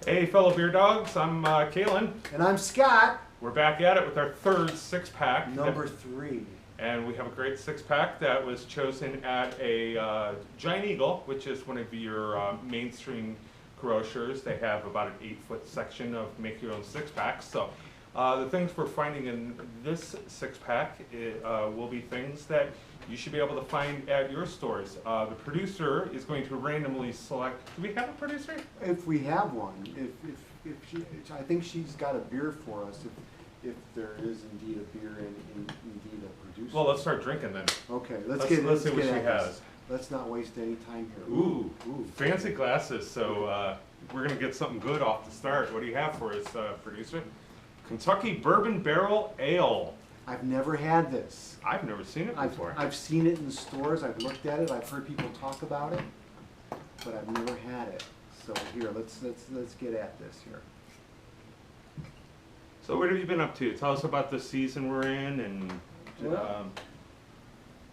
Hey, fellow beer dogs, I'm Kalen. And I'm Scott. We're back at it with our third six-pack. Number 3. And we have a great six-pack that was chosen at a Giant Eagle, which is one of your mainstream grocers. They have about an 8-foot section of make your own six-packs. So the things we're finding in this six-pack will be things that you should be able to find at your stores. The producer is going to randomly select. Do we have a producer? If we have one, if she, I think she's got a beer for us. If there is indeed a beer and indeed a producer. Well, let's start drinking then. Okay, Let's see what she at has. this. Let's not waste any time here. Ooh, fancy glasses. So we're gonna get something good off the start. What do you have for us, producer? Kentucky Bourbon Barrel Ale. I've never had this. I've never seen it before. I've seen it in stores. I've looked at it. I've heard people talk about it, but I've never had it. So here, let's get at this here. So what have you been up to? Tell us about the season we're in, and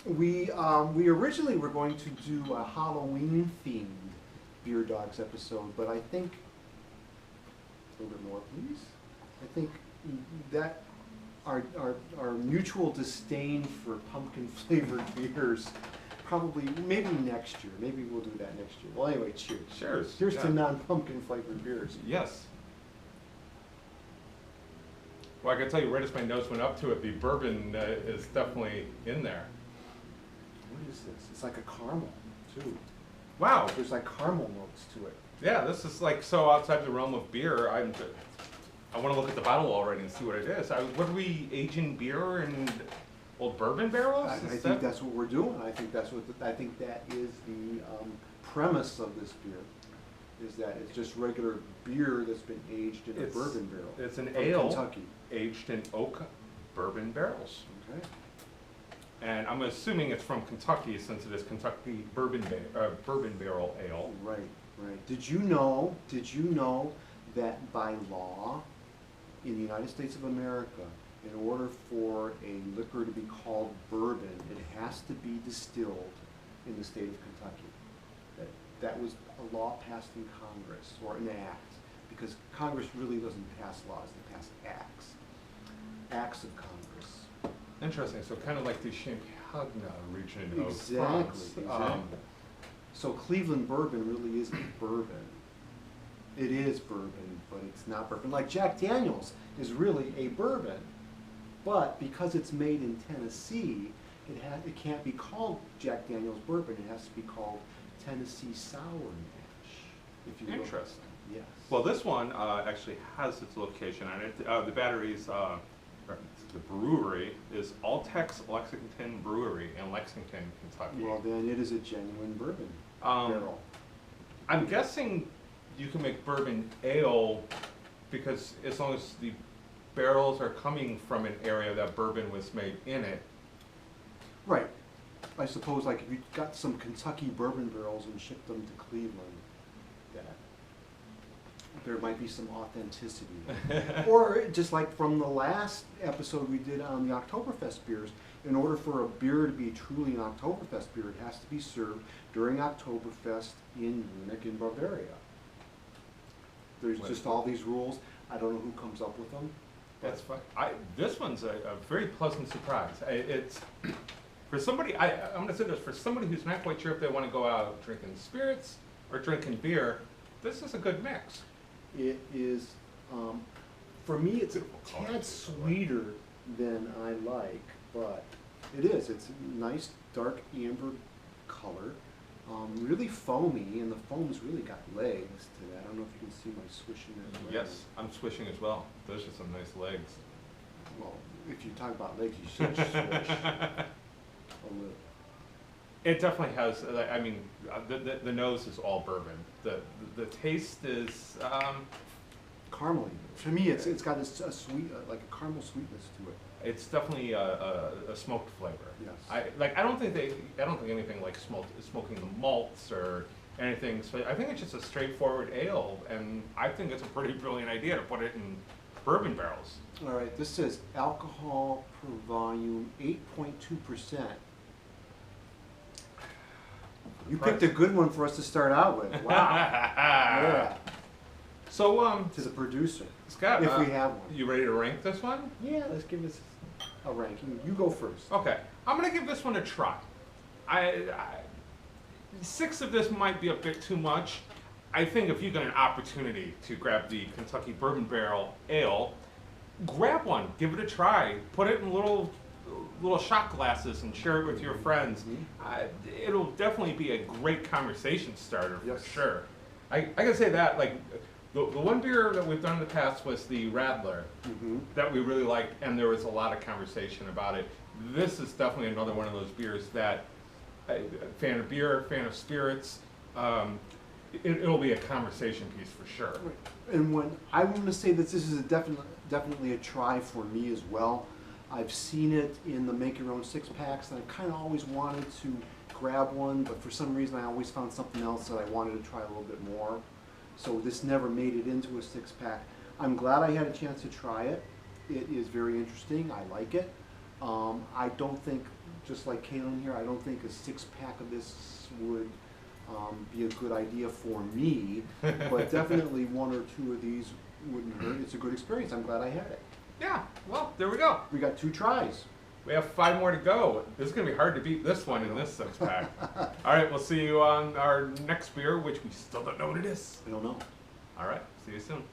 we originally were going to do a Halloween themed Beer Dogs episode, but I think a little bit more, please. I think that our mutual disdain for pumpkin flavored beers probably maybe next year. Maybe we'll do that next year. Well, anyway, cheers. Cheers. Here's to non-pumpkin flavored beers. Yes. Well, I can tell you right as my nose went up to it, the bourbon is definitely in there. What is this? It's like a caramel, too. Wow. There's like caramel notes to it. Yeah, this is like so outside the realm of beer. I want to look at the bottle already and see what it is. What are we aging beer in old bourbon barrels? I think that's what we're doing. I think that's what I think that is the premise of this beer. Is that it's just regular beer that's been aged in a bourbon barrel. It's an from ale Kentucky. aged in oak bourbon barrels. Okay. And I'm assuming it's from Kentucky since it is Kentucky Bourbon Barrel Ale. Right, right. Did you know that by law, in the United States of America, in order for a liquor to be called bourbon, it has to be distilled in the state of Kentucky. That was a law passed in Congress, or an act, because Congress really doesn't pass laws, they pass acts. Acts of Congress. Interesting. So kind of like the Champagne region of Exactly, France. exactly. So Cleveland bourbon really isn't bourbon. It is bourbon, but it's not bourbon. Like Jack Daniel's is really a bourbon, but because it's made in Tennessee, it can't be called Jack Daniel's bourbon. It has to be called Tennessee Sour Mash. If you Interesting. Yes. Well, this one actually has its location on it. The battery's, the brewery is Altex Lexington Brewery in Lexington, Kentucky. Well, then it is a genuine bourbon barrel. I'm guessing you can make bourbon ale because as long as the barrels are coming from an area that bourbon was made in it. Right. I suppose like if you got some Kentucky bourbon barrels and shipped them to Cleveland, that there might be some authenticity there. Or just like from the last episode we did on the Oktoberfest beers, in order for a beer to be truly an Oktoberfest beer, it has to be served during Oktoberfest in Munich in Bavaria. There's just all these rules. I don't know who comes up with them. That's fine. This one's a very pleasant surprise. It's for somebody. I'm going to say this for somebody who's not quite sure if they want to go out drinking spirits or drinking beer. This is a good mix. It is, for me, it's a tad sweeter than I like, but it is. It's a nice dark amber color, really foamy, and the foam's really got legs to that. I don't know if you can see my swishing there. Yes, I'm swishing as well. Those are some nice legs. Well, if you talk about legs, you should swish a little. It definitely has. I mean, the nose is all bourbon. The taste is caramely. To me, it's got a sweet, like a caramel sweetness to it. It's definitely a smoked flavor. Yes. I don't think anything like smoking the malts or anything. So I think it's just a straightforward ale, and I think it's a pretty brilliant idea to put it in bourbon barrels. All right. This says alcohol per volume 8.2%. You picked a good one for us to start out with. Wow. Yeah. So, to the producer. Scott, If we have one. you ready to rank this one? Yeah, let's give this a ranking. You go first. Okay, I'm gonna give this one a try. I 6 of this might be a bit too much. I think if you got an opportunity to grab the Kentucky Bourbon Barrel Ale, grab one, give it a try, put it in little shot glasses and share it with your friends. It'll definitely be a great conversation starter for Yes. sure. I gotta say that, like, the one beer that we've done in the past was the Radler that we really liked, and there was a lot of conversation about it. This is definitely another one of those beers that, fan of beer, fan of spirits, it'll be a conversation piece for sure. And when I want to say that this is definitely a try for me as well. I've seen it in the make your own 6-packs, and I kind of always wanted to grab one, but for some reason I always found something else that I wanted to try a little bit more. So this never made it into a 6-pack. I'm glad I had a chance to try it. It is very interesting. I like it. I don't think, just like Kaylin here, I don't think a 6-pack of this would be a good idea for me, but definitely 1 or 2 of these wouldn't hurt. It's a good experience. I'm glad I had it. Yeah, well, there we go. We got 2 tries. We have 5 more to go. This is going to be hard to beat this one in this 6-pack. All right, we'll see you on our next beer, which we still don't know what it is. I don't know. All right, see you soon.